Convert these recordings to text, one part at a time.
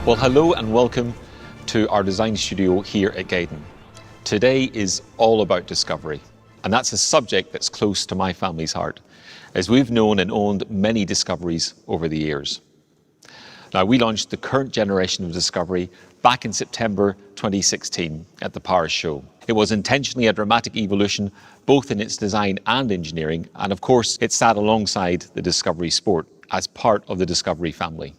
Well, hello and welcome to our design studio here at Gaydon. Today is all about discovery, and that's a subject that's close to my family's heart, as we've known and owned many Discoveries over the years. Now, we launched the current generation of Discovery back in September 2016 at the Paris show. It was intentionally a dramatic evolution, both in its design and engineering, and of course, it sat alongside the Discovery Sport as part of the Discovery family.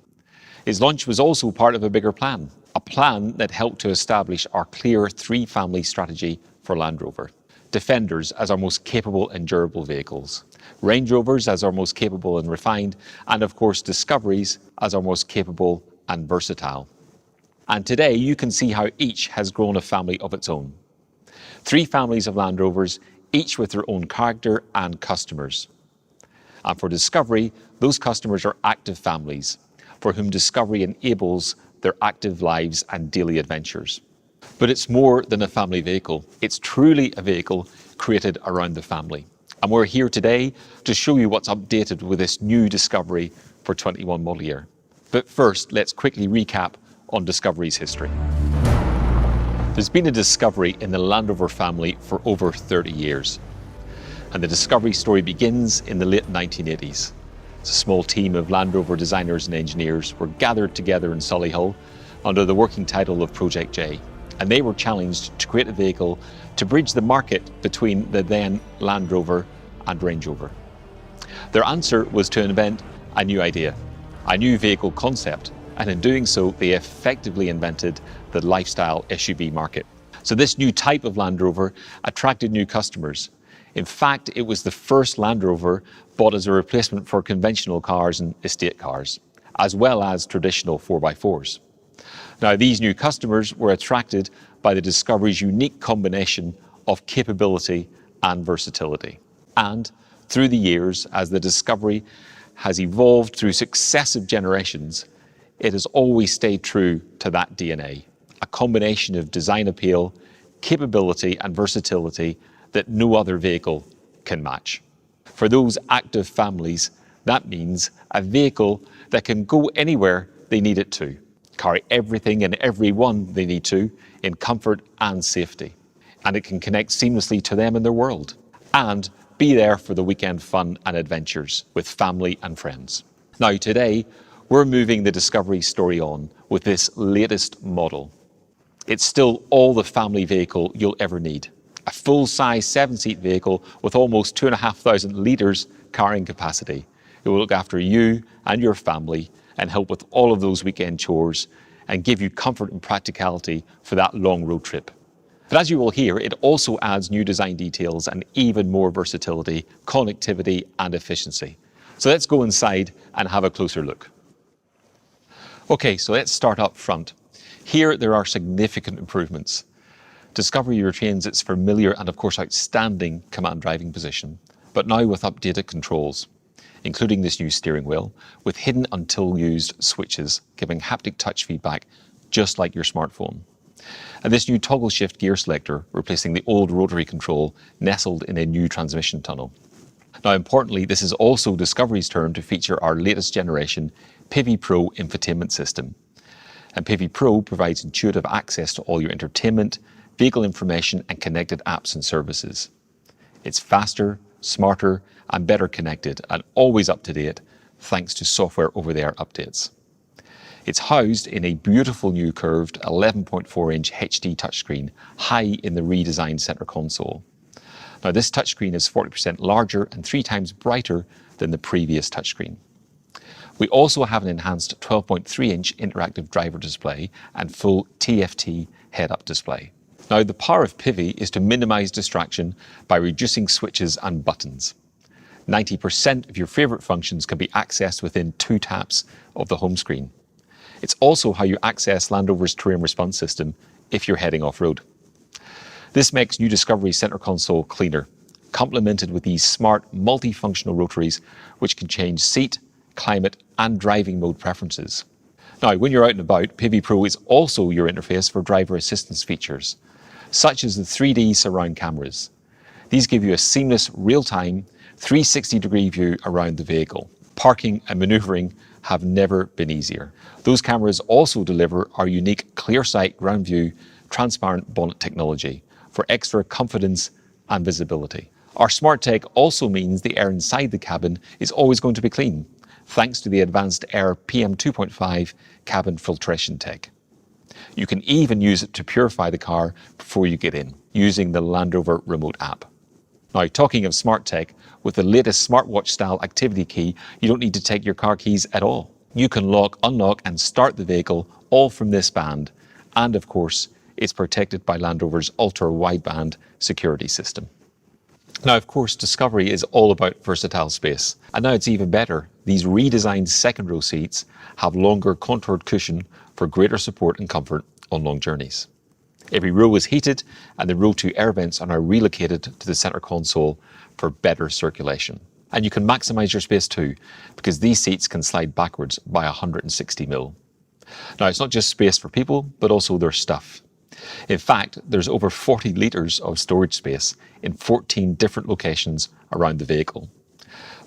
Its launch was also part of a bigger plan, a plan that helped to establish our clear three-family strategy for Land Rover. Defenders as our most capable and durable vehicles, Range Rovers as our most capable and refined, and of course Discoveries as our most capable and versatile. And today you can see how each has grown a family of its own. Three families of Land Rovers, each with their own character and customers. And for Discovery, those customers are active families, for whom Discovery enables their active lives and daily adventures. But it's more than a family vehicle. It's truly a vehicle created around the family. And we're here today to show you what's updated with this new Discovery for 21 model year. But first, let's quickly recap on Discovery's history. There's been a Discovery in the Land Rover family for over 30 years. And the Discovery story begins in the late 1980s. A small team of Land Rover designers and engineers were gathered together in Solihull under the working title of Project J, and they were challenged to create a vehicle to bridge the market between the then Land Rover and Range Rover. Their answer was to invent a new idea, a new vehicle concept, and in doing so they effectively invented the lifestyle SUV market. So this new type of Land Rover attracted new customers. In fact, it was the first Land Rover bought as a replacement for conventional cars and estate cars, as well as traditional 4x4s. Now, these new customers were attracted by the Discovery's unique combination of capability and versatility. And through the years, as the Discovery has evolved through successive generations, it has always stayed true to that DNA, a combination of design appeal, capability and versatility that no other vehicle can match. For those active families, that means a vehicle that can go anywhere they need it to, carry everything and everyone they need to in comfort and safety. And it can connect seamlessly to them and their world, and be there for the weekend fun and adventures with family and friends. Now today, we're moving the Discovery story on with this latest model. It's still all the family vehicle you'll ever need. A full-size 7-seat vehicle with almost 2,500 litres carrying capacity. It will look after you and your family and help with all of those weekend chores and give you comfort and practicality for that long road trip. But as you will hear, it also adds new design details and even more versatility, connectivity and efficiency. So let's go inside and have a closer look. Okay, so let's start up front. Here there are significant improvements. Discovery retains its familiar and of course outstanding command driving position, but now with updated controls, including this new steering wheel with hidden until used switches, giving haptic touch feedback just like your smartphone. And this new toggle shift gear selector, replacing the old rotary control nestled in a new transmission tunnel. Now importantly, this is also Discovery's turn to feature our latest generation Pivi Pro infotainment system. And Pivi Pro provides intuitive access to all your entertainment, vehicle information and connected apps and services. It's faster, smarter and better connected and always up to date thanks to software over-the-air updates. It's housed in a beautiful new curved 11.4-inch HD touchscreen high in the redesigned center console. Now this touchscreen is 40% larger and 3 times brighter than the previous touchscreen. We also have an enhanced 12.3-inch interactive driver display and full TFT head-up display. Now, the power of Pivi is to minimize distraction by reducing switches and buttons. 90% of your favorite functions can be accessed within 2 taps of the home screen. It's also how you access Land Rover's terrain response system if you're heading off-road. This makes new Discovery center console cleaner, complemented with these smart multifunctional rotaries which can change seat, climate and driving mode preferences. Now, when you're out and about, Pivi Pro is also your interface for driver assistance features, such as the 3D surround cameras. These give you a seamless, real-time, 360-degree view around the vehicle, parking and maneuvering have never been easier. Those cameras also deliver our unique ClearSight ground view transparent bonnet technology for extra confidence and visibility. Our smart tech also means the air inside the cabin is always going to be clean, thanks to the advanced Air PM2.5 cabin filtration tech. You can even use it to purify the car before you get in, using the Land Rover remote app. Now, talking of smart tech, with the latest smartwatch-style activity key, you don't need to take your car keys at all. You can lock, unlock, and start the vehicle all from this band. And of course, it's protected by Land Rover's ultra-wideband security system. Now, of course, Discovery is all about versatile space. And now it's even better. These redesigned second row seats have longer contoured cushion for greater support and comfort on long journeys. Every row is heated, and the row 2 air vents are now relocated to the center console for better circulation. And you can maximize your space too, because these seats can slide backwards by 160 mil. Now, it's not just space for people, but also their stuff. In fact, there's over 40 litres of storage space in 14 different locations around the vehicle.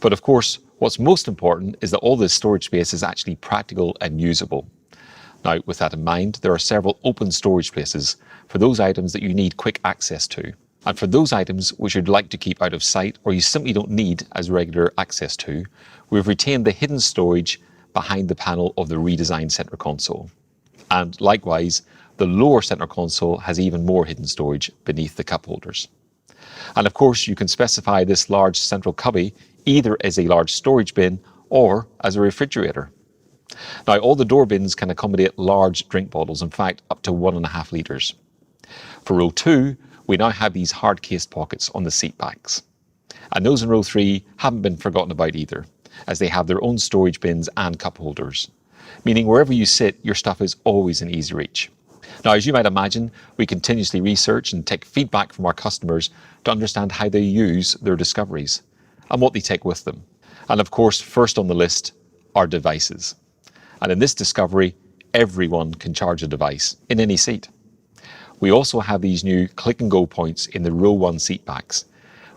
But of course, what's most important is that all this storage space is actually practical and usable. Now, with that in mind, there are several open storage places for those items that you need quick access to. And for those items which you'd like to keep out of sight or you simply don't need as regular access to, we've retained the hidden storage behind the panel of the redesigned center console. And likewise, the lower center console has even more hidden storage beneath the cup holders. And of course, you can specify this large central cubby either as a large storage bin or as a refrigerator. Now, all the door bins can accommodate large drink bottles, in fact, up to 1.5 litres. For row 2, we now have these hard-cased pockets on the seat backs. And those in row 3 haven't been forgotten about either, as they have their own storage bins and cup holders, meaning wherever you sit, your stuff is always in easy reach. Now, as you might imagine, we continuously research and take feedback from our customers to understand how they use their Discoveries and what they take with them. And of course, first on the list are devices. And in this Discovery, everyone can charge a device in any seat. We also have these new click and go points in the row 1 seat backs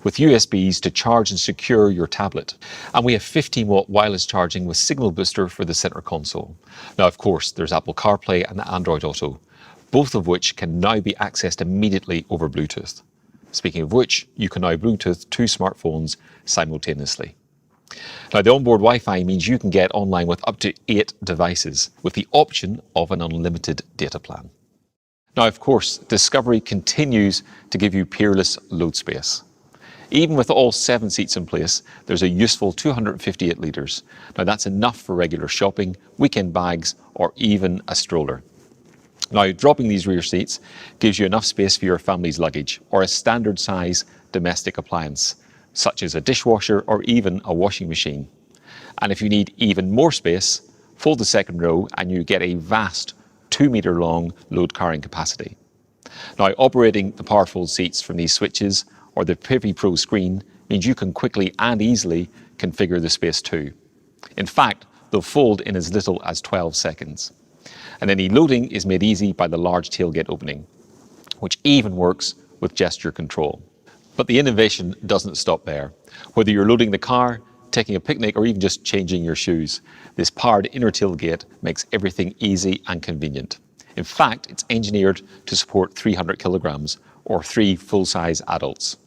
with USBs to charge and secure your tablet. And we have 15-watt wireless charging with signal booster for the center console. Now, of course, there's Apple CarPlay and Android Auto, both of which can now be accessed immediately over Bluetooth. Speaking of which, you can now Bluetooth 2 smartphones simultaneously. Now, the onboard Wi-Fi means you can get online with up to 8 devices with the option of an unlimited data plan. Now, of course, Discovery continues to give you peerless load space. Even with all 7 seats in place, there's a useful 258 litres. Now, that's enough for regular shopping, weekend bags, or even a stroller. Now, dropping these rear seats gives you enough space for your family's luggage or a standard size domestic appliance, such as a dishwasher or even a washing machine. And if you need even more space, fold the second row and you get a vast 2-metre long load carrying capacity. Now, operating the powerful seats from these switches or the Pivi Pro screen means you can quickly and easily configure the space too. In fact, they'll fold in as little as 12 seconds. And any loading is made easy by the large tailgate opening, which even works with gesture control. But the innovation doesn't stop there. Whether you're loading the car, taking a picnic, or even just changing your shoes, this powered inner tailgate makes everything easy and convenient. In fact, it's engineered to support 300 kilograms or 3 full-size adults.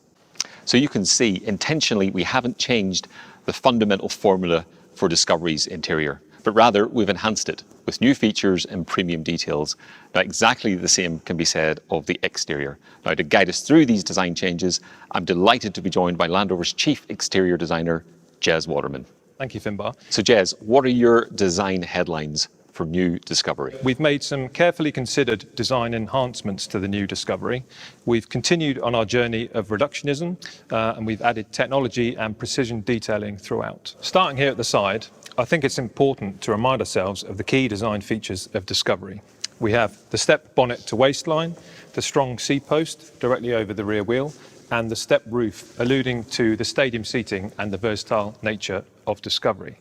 So you can see, intentionally, we haven't changed the fundamental formula for Discovery's interior, but rather we've enhanced it with new features and premium details. Now, exactly the same can be said of the exterior. Now, to guide us through these design changes, I'm delighted to be joined by Land Rover's Chief Exterior Designer, Jez Waterman. Thank you, Finbar. So Jez, what are your design headlines for new Discovery? We've made some carefully considered design enhancements to the new Discovery. We've continued on our journey of reductionism, and we've added technology and precision detailing throughout. Starting here at the side, I think it's important to remind ourselves of the key design features of Discovery. We have the step bonnet to waistline, the strong seat post directly over the rear wheel, and the step roof, alluding to the stadium seating and the versatile nature of Discovery.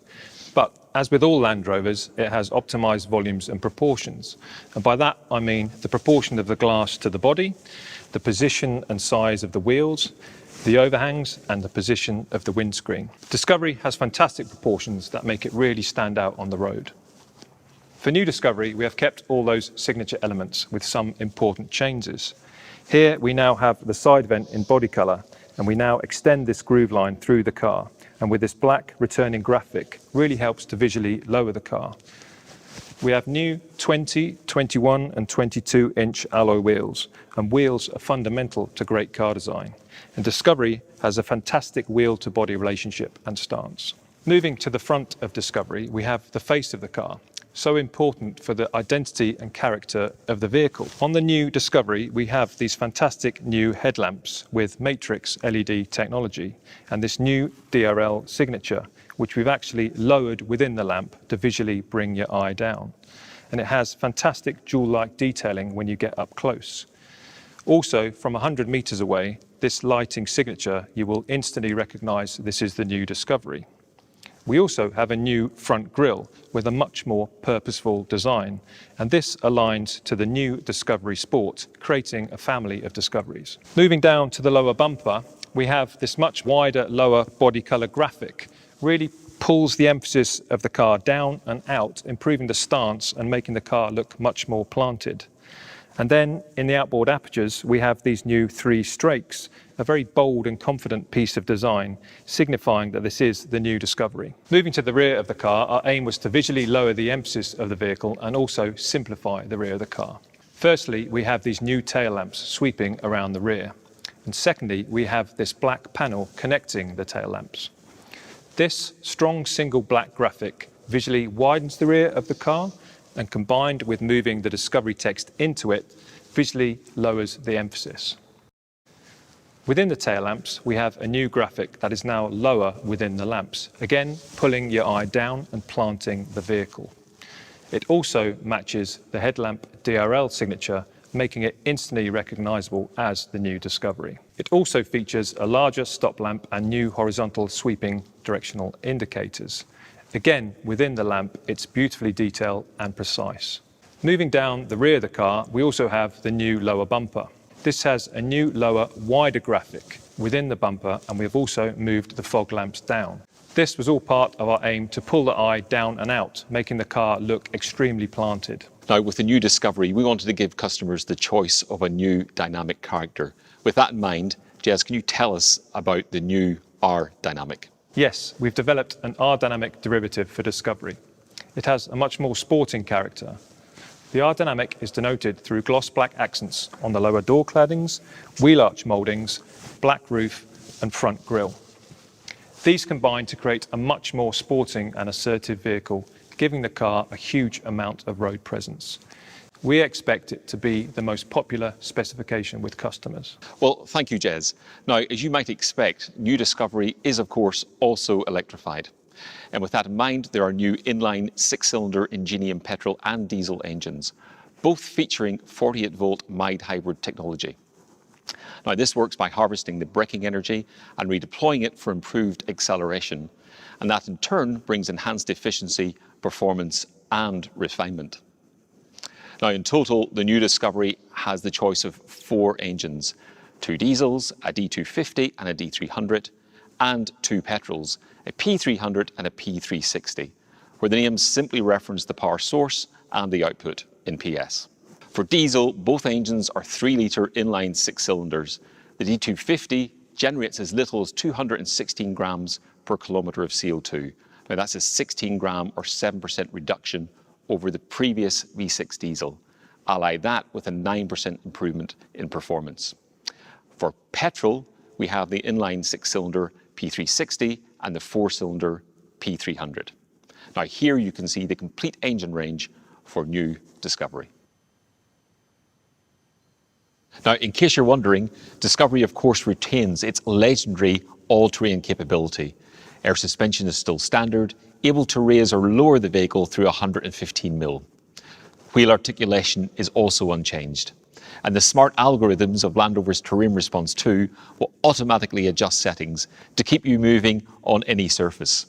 But as with all Land Rovers, it has optimised volumes and proportions. And by that, I mean the proportion of the glass to the body, the position and size of the wheels, the overhangs and the position of the windscreen. Discovery has fantastic proportions that make it really stand out on the road. For new Discovery, we have kept all those signature elements with some important changes. Here we now have the side vent in body colour, and we now extend this groove line through the car, and with this black returning graphic really helps to visually lower the car. We have new 20, 21 and 22 inch alloy wheels, and wheels are fundamental to great car design, and Discovery has a fantastic wheel to body relationship and stance. Moving to the front of Discovery, we have the face of the car, so important for the identity and character of the vehicle. On the new Discovery, we have these fantastic new headlamps with matrix LED technology and this new DRL signature, which we've actually lowered within the lamp to visually bring your eye down. And it has fantastic jewel-like detailing when you get up close. Also, from 100 meters away, this lighting signature, you will instantly recognize this is the new Discovery. We also have a new front grille with a much more purposeful design, and this aligns to the new Discovery Sport, creating a family of Discoveries. Moving down to the lower bumper, we have this much wider lower body color graphic, really pulls the emphasis of the car down and out, improving the stance and making the car look much more planted. And then in the outboard apertures, we have these new 3 strakes, a very bold and confident piece of design, signifying that this is the new Discovery. Moving to the rear of the car, our aim was to visually lower the emphasis of the vehicle and also simplify the rear of the car. Firstly, we have these new tail lamps sweeping around the rear. And secondly, we have this black panel connecting the tail lamps. This strong single black graphic visually widens the rear of the car, and combined with moving the Discovery text into it, visually lowers the emphasis. Within the tail lamps, we have a new graphic that is now lower within the lamps, again pulling your eye down and planting the vehicle. It also matches the headlamp DRL signature, making it instantly recognizable as the new Discovery. It also features a larger stop lamp and new horizontal sweeping directional indicators. Again, within the lamp, it's beautifully detailed and precise. Moving down the rear of the car, we also have the new lower bumper. This has a new lower, wider graphic within the bumper, and we have also moved the fog lamps down. This was all part of our aim to pull the eye down and out, making the car look extremely planted. Now, with the new Discovery, we wanted to give customers the choice of a new dynamic character. With that in mind, Jez, can you tell us about the new R Dynamic? Yes, we've developed an R-Dynamic derivative for Discovery. It has a much more sporting character. The R-Dynamic is denoted through gloss black accents on the lower door claddings, wheel arch mouldings, black roof and front grille. These combine to create a much more sporting and assertive vehicle, giving the car a huge amount of road presence. We expect it to be the most popular specification with customers. Well, thank you, Jez. Now, as you might expect, new Discovery is, of course, also electrified. And with that in mind, there are new inline 6-cylinder Ingenium petrol and diesel engines, both featuring 48-volt mild hybrid technology. Now, this works by harvesting the braking energy and redeploying it for improved acceleration. And that in turn brings enhanced efficiency, performance and refinement. Now, in total, the new Discovery has the choice of 4 engines, 2 diesels, a D250 and a D300, and 2 petrols, a P300 and a P360, where the names simply reference the power source and the output in PS. For diesel, both engines are 3-litre inline 6 cylinders. The D250 generates as little as 216 grams per kilometre of CO2. Now, that's a 16 gram or 7% reduction over the previous V6 diesel. Ally that with a 9% improvement in performance. For petrol, we have the inline 6-cylinder P360 and the 4-cylinder P300. Now, here you can see the complete engine range for new Discovery. Now, in case you're wondering, Discovery of course retains its legendary all-terrain capability. Air suspension is still standard, able to raise or lower the vehicle through 115 mil. Wheel articulation is also unchanged. And the smart algorithms of Land Rover's Terrain Response 2 will automatically adjust settings to keep you moving on any surface.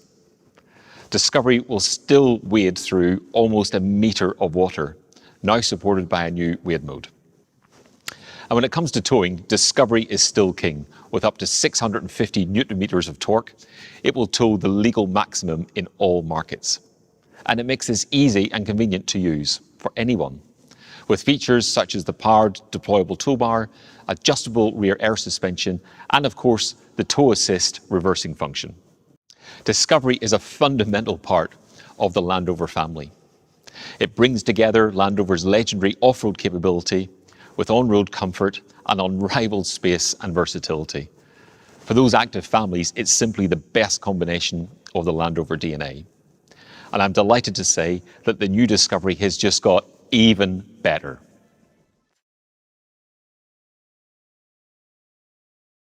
Discovery will still wade through almost a metre of water, now supported by a new wade mode. And when it comes to towing, Discovery is still king. With up to 650 newton meters of torque, it will tow the legal maximum in all markets. And it makes this easy and convenient to use for anyone. With features such as the powered deployable toolbar, adjustable rear air suspension, and of course, the tow assist reversing function. Discovery is a fundamental part of the Land Rover family. It brings together Land Rover's legendary off-road capability with on-road comfort and unrivaled space and versatility. For those active families, it's simply the best combination of the Land Rover DNA. And I'm delighted to say that the new Discovery has just got even better.